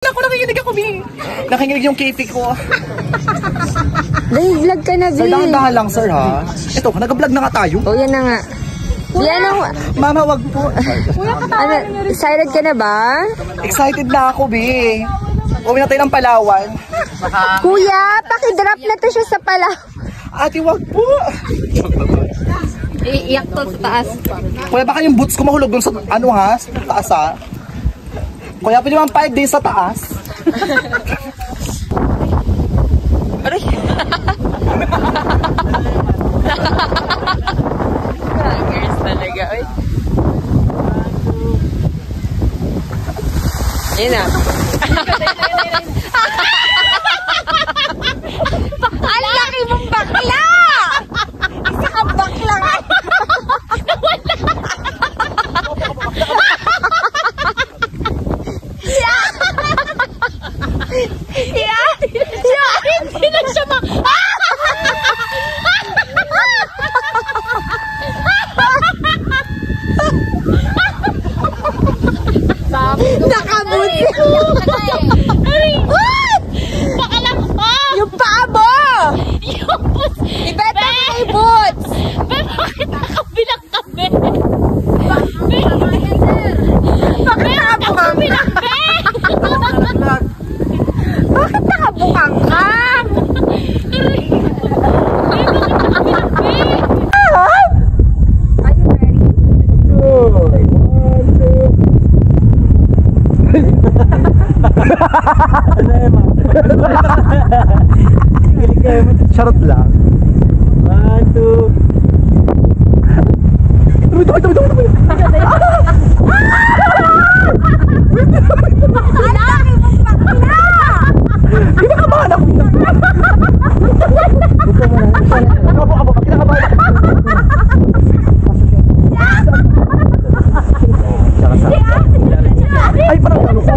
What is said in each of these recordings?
Ako, nakikinig ako, Bi. Nakikinig yung KP ko. Vlog ka na, Bi. Sir, dahan-dahan lang, sir, ha? Ito, nag-vlog na nga tayo. O, yan na nga. Yan ang... Mama, wag po. Ano, excited ka na ba? Excited na ako, Bi. Uwi na tayo ng Palawan. Kuya, pakidrop na to siya sa Palawan. Ate, wag po. Iiyak to sa taas. Kuya, baka yung boots ko mahulog dun sa, ano ha? Sa taas, ha? Kuya, pwede naman 5 days sa taas. Aray! Girls talaga, oy. Ayun na. Ang laki mong bakla! Isa kang bakla! Hindi na siya nakabuti! Baka lang po! Yung paa mo! Yung boots! Ibeta mo na yung boots! Bakit nakabilang kami? Bakit nakabukang ka? Bakit nakabukang ka? Charot lang. 1, 2. Ito. Kinakabahan ako. Ay, parang ano ko.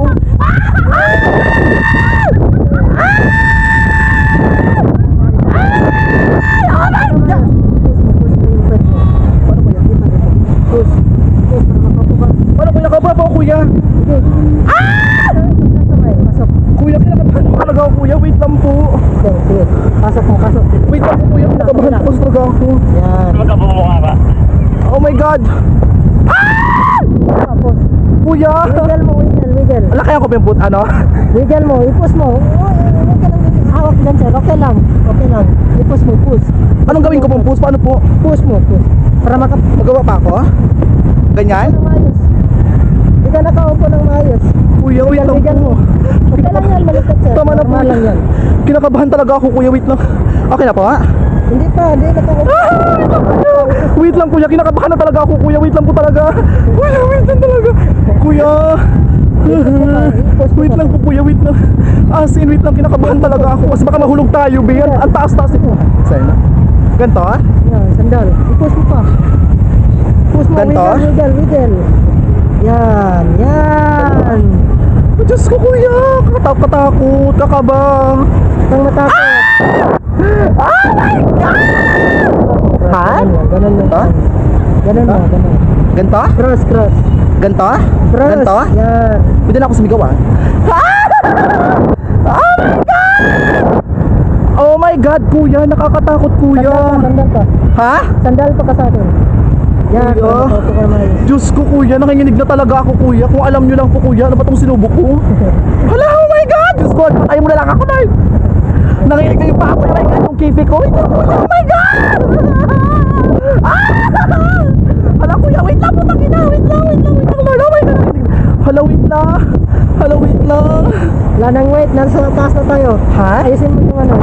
Kuya. Kuya, kinakabahan ko talaga ako, kuya. Wait lang po. Pasok mo. Wait lang po, kuya. Kinakabahan ko talaga ako. Yan. Magkabumukha ka. Oh my God. Tapos, Kuya. wiggle. Ala, kaya ko ba yung boot, ano? Wiggle mo, i-push mo. Hawak lang sir, okay lang. I-push mo, push. Anong gawin ko pong push? Paano po? Push mo. Para Magawa pa ako? Ganyan? maayos. Hindi ka nakaupo ng maayos. Kuya, wait lang Wiggle po. mo. Okay lang yan, malikat sir. Tama na po. Normal lang yan. Kinakabahan talaga ako, kuya. Wait lang. Okay na po, ha? Hindi nakaupo. Wait lang, kuya. Kinakabahan na talaga ako, kuya. Wait lang po talaga. Kuya, wait lang talaga. Kuya. Wait lang po, kuya. Wait lang. As in, wait lang. Kinakabahan talaga ako. Kasi baka mahulog tayo, Ben. Ang taas-taas. Sa'yo na. Ganto, ha? Yan, sandal. I-push mo pa. Push mo, Ganto? wiggle. Yan. Oh, Diyos ko, kuya. Katakot. Kakabang. Itang matakot. Oh my God! Ha? Ganun lang. Ha? Ganun. Ganto? Cross. Ganto? Cross. Ganto? Yan. Pwede na ako sumigaw, ha? Oh my God, kuya. Nakakatakot, kuya. Sandal ka. Ha? Sandal pa ka sa akin. Yan. Kuya. Matuto ka maayos. Diyos ko, kuya. Nanginginig na talaga ako, kuya. Kung alam nyo lang po, kuya. Ano ba itong sinubok ko? Hala, oh my God! Diyos ko, patay mo na lang ako, Nay. Nanginginig na yung paa ko. Oh my God, yung kipi ko. Wait lang, kuya. Oh my God! Hala, kuya. Wait lang po, takina. Wait lang. Lord, oh my God. Hala, wait lang. Wala nang wait. Nasa taas na tayo. Ha? Ayusin mo yung ano.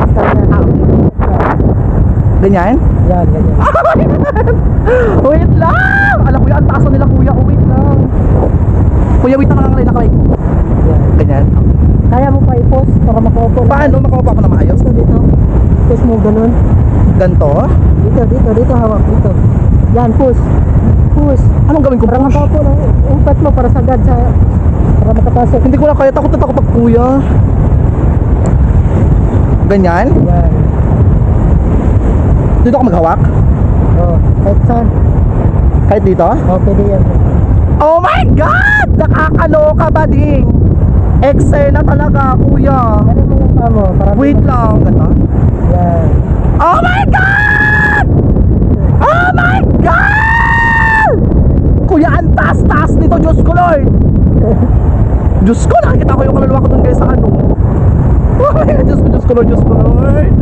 Ganyan? Yan. Wait lang! Alam ko yan, ang taas na nila, kuya. Oh, wait lang. Kuya, wait lang, nakakalinak. Yan. Ganyan. Kaya mo pa i-post para makaupo. Paano? Makaupa ko na maayos? Dito. Push mo ganun. Ganto? Dito hawak. Dito. Yan, push. Anong gawin ko? Para makaupo lang. Umpat mo para sagad sa... Para makapasok. Hindi ko na kaya. Takot ako, kuya. Ganyan? Yan. Dito ako maghawak? Oh, kahit saan. Kahit dito? Oh, pwede yan. Oh my God! Nakakaloka ba ding? Eksena talaga, kuya. Ganun mo yung paa mo. Para Wait lang. Ganda. Yan. Oh my God! Oh my God! Kuya, ang taas-taas nito, Diyos ko, Lord. Diyos ko, nakikita ko yung kaluluwa ko dun guys sa ano. Oh my God, Diyos ko, Lord, Diyos ko, Lord.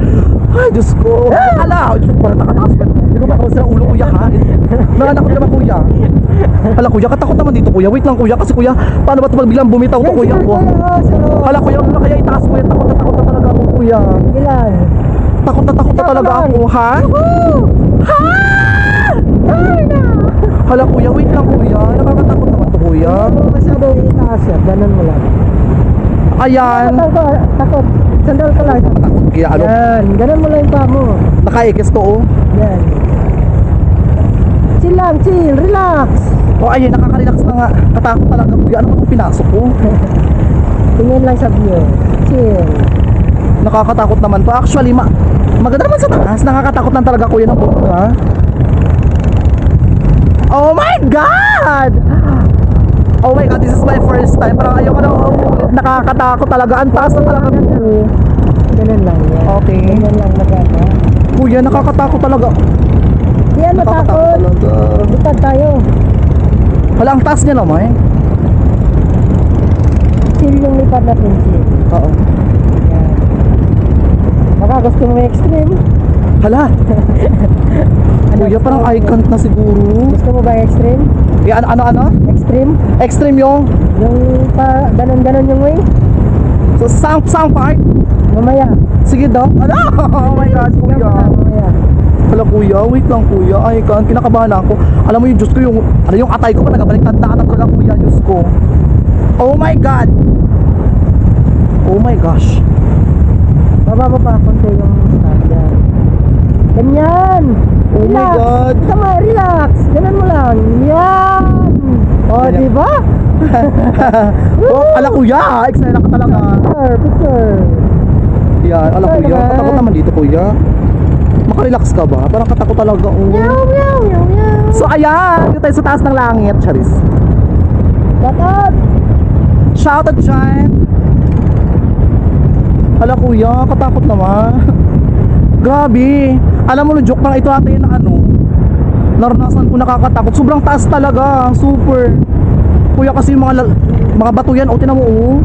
Ay, Diyos ko. Hala, Diyos ko, parang nakataas ka. Hindi ko makawas ng ulo, kuya, ha? Nanakot naman, kuya. Hala, kuya, katakot naman dito, kuya. Wait lang, kuya, kasi kuya, paano ba ito pag biglang bumitaw to, kuya? Hala, kuya, ano na kaya itaas, kuya? Takot na talaga ako, kuya. Sige lang. Takot na talaga ako, ha? Ha? Ay na! Hala, kuya, wait lang, kuya. Nakakatakot naman to, kuya. Huwag mo masyadong itaas yan. Ganun mo lang. Ayan. Takot. Sandal ka lang. Takot, kaya ano? Yan. Ganun mo lang yung paa mo. Naka-ekes to, oh. Yan. Chill lang, chill. Relax. Oh, ayun, nakaka-relax na nga. Katakot talaga, kuya. Ano ba itong pinasok ko? Tingin lang sa view. Chill. Nakakatakot naman to. Actually, maganda naman sa taas. Nakakatakot lang talaga, kuya, ng buto, ha? Oh my God! Oh my God, this is my first time. Parang ayoko na, nakakatakot talaga. Ang taas na talaga po. Ganun lang yan. Okay. Ganun lang maganda. Kuya, nakakatakot talaga. Di yan matakot. talaga. Lipad tayo. Wala, ang taas niya naman. Chill yung lipad natin, chill. Oo. Yan. Baka gusto mo yung extreme. Hala. Kuya, parang icon na siguro. Gusto mo ba yung extreme? Eh, ano? Extreme? Extreme yung Yung pa, ganun yung wing? so, sound part. Mamaya. Sige daw. Ano? Oh my God, kuya. Mamaya. Hala, kuya. Wait lang, kuya. Ay, kinakabahan ako. Alam mo yung Diyos ko, yung atay ko pa nagabaliktad na talaga, kuya. Diyos ko. Oh my God. Oh my gosh. Baba mo pa konti yung stand. Yan. Ganyan. Oh my Relax. God. Tama, relax. Ganun mo lang. Yan. O, Ganyan. diba? Oh, ala, kuya. Excited ka talaga. Picture. Yan, ala, Ay, kuya. naman. Katakot naman dito, kuya. Makarelax ka ba? Parang katakot talaga. Oh. Meow, meow, meow, meow. So, ayan. Dito tayo sa taas ng langit. Charis. Shut up. Shout out dyan. Hala, kuya. Katakot naman. Grabe. Alam mo, joke lang ito natin na ano. Naranasan ko nakakatakot. Sobrang taas talaga. Super. Kuya, kasi yung mga bato yan. O, tinan mo, oh.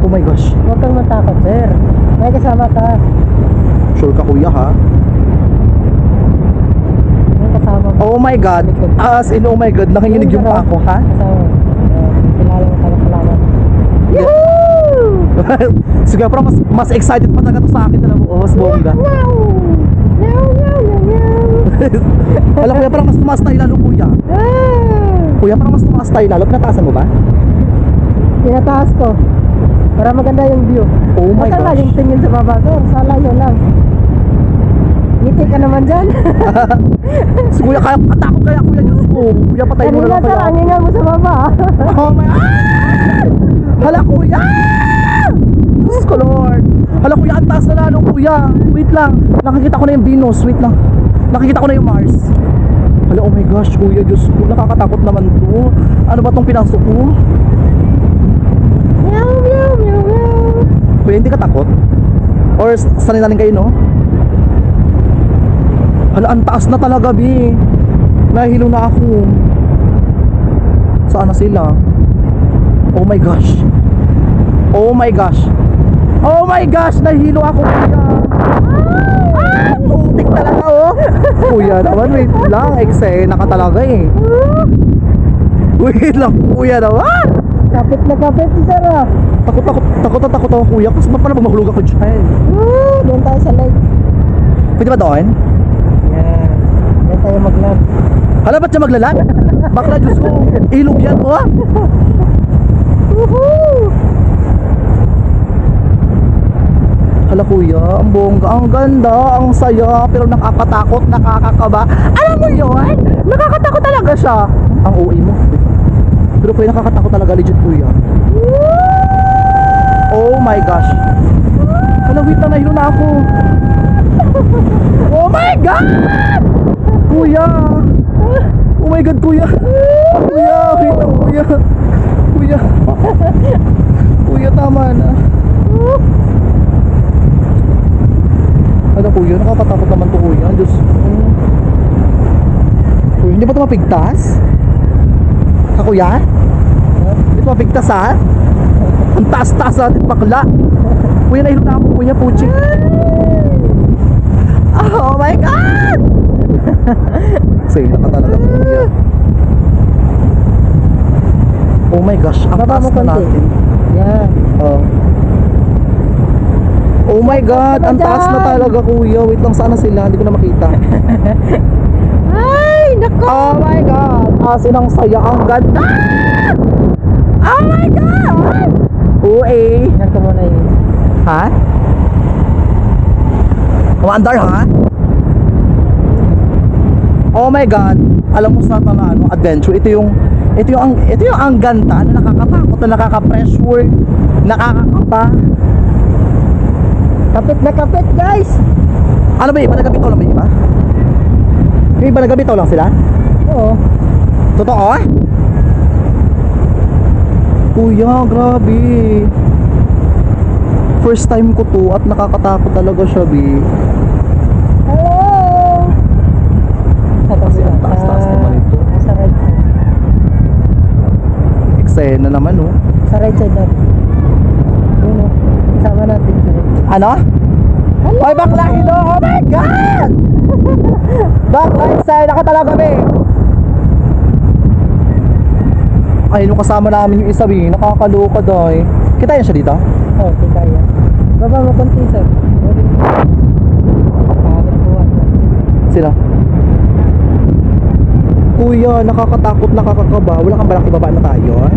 Oh my gosh. Huwag kang matakot, sir. May kasama ka. Sure ka, kuya, ha? May kasama ka. Oh my God. As in, oh my God. Nakinginig yung pa ako, ha? Kasama. Kilala mo ka na kalaman. Sige, pero mas excited pa talaga to sa akin. Alam mo, oh, mas bongga. Meow. Meow, meow, meow, meow. Alam, kuya, parang mas tumaas tayo lalo, kuya. Kuya, parang mas tumaas tayo lalo. Pinataasan mo ba? Tinataas ko. Para maganda yung view. Oh my Basta gosh. laging tingin sa baba, sir. Sa layo lang. Ngiti ka naman dyan. Si kuya, kaya katakot kaya, kuya. Diyos ko. Kuya, patay mo na Kanina, lang sir, kaya. ang hinga mo sa baba. Oh my God! Hala, kuya! Diyos ko, Lord. Hala, kuya, ang taas na lalo, kuya. Wait lang. Nakikita ko na yung Venus. Wait lang. Nakikita ko na yung Mars. Hala, oh my gosh, kuya. Diyos ko, nakakatakot naman to. Ano ba tong pinasok ko? Meow, meow, meow, meow. Kuya, hindi ka takot? Or sanay na rin kayo, no? Hala, ang taas na talaga, Bi. Nahihilo na ako. Saan na sila? Oh my gosh. Oh my gosh. Oh my gosh, nahihilo ako, kuya. Putik talaga, oh. Kuya naman, wait lang. Eksena ka talaga, eh. Wait lang, kuya naman. Kapit na kapit, sir. Takot ako, kuya. Kasi ba pala mahulog ako dyan? Doon tayo sa lake. Pwede ba doon? Yan. Doon tayo mag-land. Hala, ba't siya maglalag? Bakla, Diyos ko. Ilog yan, oh. Woohoo! Hala, kuya, ang bongga, ang ganda, ang saya, pero nakakatakot, nakakakaba. Alam mo yun? Nakakatakot talaga siya. Ang OA mo. Pero kuya, nakakatakot talaga, legit, kuya. Oh my gosh. Hala, wait na, nahilo na ako. Oh my God! Kuya! Oh my God, kuya! Kuya, wait lang, kuya! Kuya! Kuya, tama na. Ano kuya, nakakatakot naman to kuya. Diyos ko. Kuya, hindi ba ito mapigtas? Ha kuya? Hindi ito mapigtas ha? Ang taas-taas natin bakla. Kuya, nahilot na ako kuya, puchik. Oh my God! Sa'yo ka talaga kuya. Oh my gosh, ang Baba taas mo na konti. natin. Yan. Oh. Oh my God, ang taas na talaga kuya. Wait lang, sana sila, hindi ko na makita. Ay, nako. Oh my God, asin ang saya, ang ganda. Oh my God. Uy. Yan ko muna yun. Ha? Kumandar ha? Oh my God, alam mo sa tala ano, adventure, ito yung ang ganda na nakakatakot, na nakaka-pressure, nakakakapa. Kapit na kapit guys. Ano ba iba? Nagabitaw lang ba iba? Yung iba nagabitaw lang sila? Oo. Totoo? Kuya, grabe. First time ko to at nakakatakot talaga siya, bi. Hello. Kasi ang taas-taas naman ito. Sa right side. Eksena naman, oh. Sa right side natin. Yun o. Kasama natin. Ano? Hoy, bakla, hello! Oh my God! Bakla, eksena ka talaga, bi. Ay, nung kasama namin yung isa, bi. Nakakaloka, doy. Kita yan siya dito? Oo, kita yan. Baba mo konti sir. Pangit po ako. Sila. Kuya, nakakatakot, nakakakaba. Wala kang balak ibaba na tayo, eh?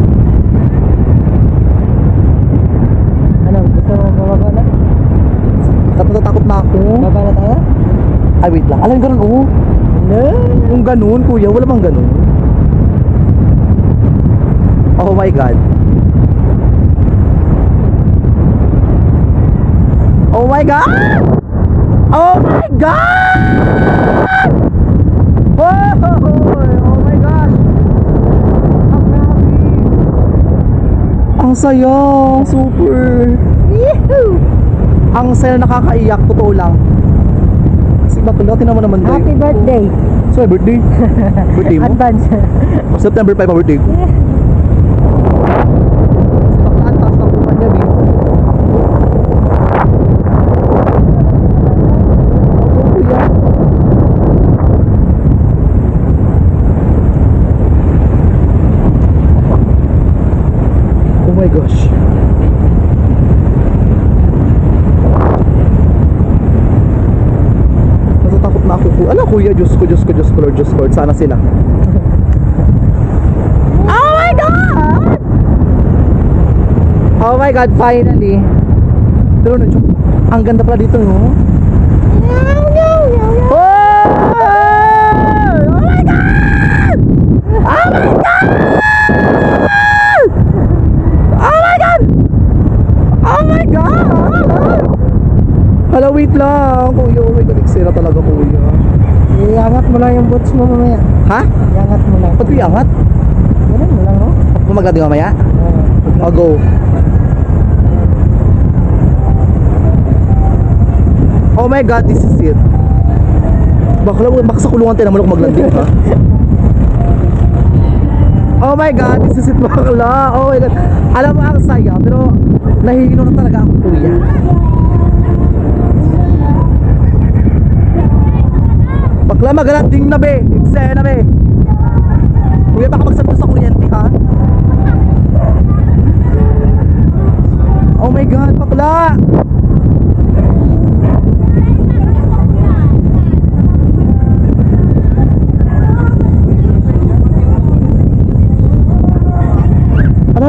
Ano, gusto mo bababa na? Natatakot na ako. Baba na tayo? Ay, wait lang. Alam yung ganun, oh. No. Yung ganun, kuya. Wala bang ganun? Oh my God. Oh my God! Oh my God! Oh my gosh! Ang grabe! Ang saya! Super! Yehoo! Ang saya, nakakaiyak, totoo lang. Kasi bakla, tinaman naman tayo. Happy birthday! So, birthday? Birthday mo? Advance! September 5 ang birthday ko. Bakla, ang taas ng kuha niya, bi. Kuya. Oh my gosh. Natatakot na ako. Ala kuya, Diyos ko, Diyos ko, Diyos ko, Lord, Diyos ko, Lord. Sana sila. Oh my God! Oh my God, finally. Pero na, ang ganda pala dito, no? Oh! Oh my God! Oh my God! Oh my God! Oh my God! Hala, wait lang. Kuya, oh my God, eksena talaga, kuya. Iangat mo lang yung boots mo mamaya. Ha? Iangat mo lang. Ba't ko iangat? Ganun mo lang, no? Pumagdating mamaya? Oo. I'll go. Oh my God, this is it. Baka sa kulungan tayo naman ako maglanding, ha? Oh my God, this is it, bakla. Oh my God. Alam mo, ang saya, pero nahihilo na talaga ako, kuya. Bakla, maglanding na, be. Eksena, be. Kuya, baka magsabot sa kuryente, ha? Oh my God, bakla.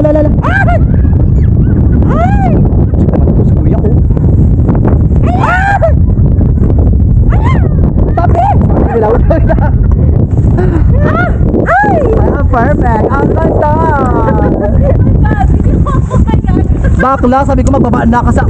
Ala. Ay! Ay! Check naman ito si kuya ko. Ay! Tabi! Bilaw. Ay! Perfect! Ang ganda! Bakla, sabi ko magbabaan na ka sa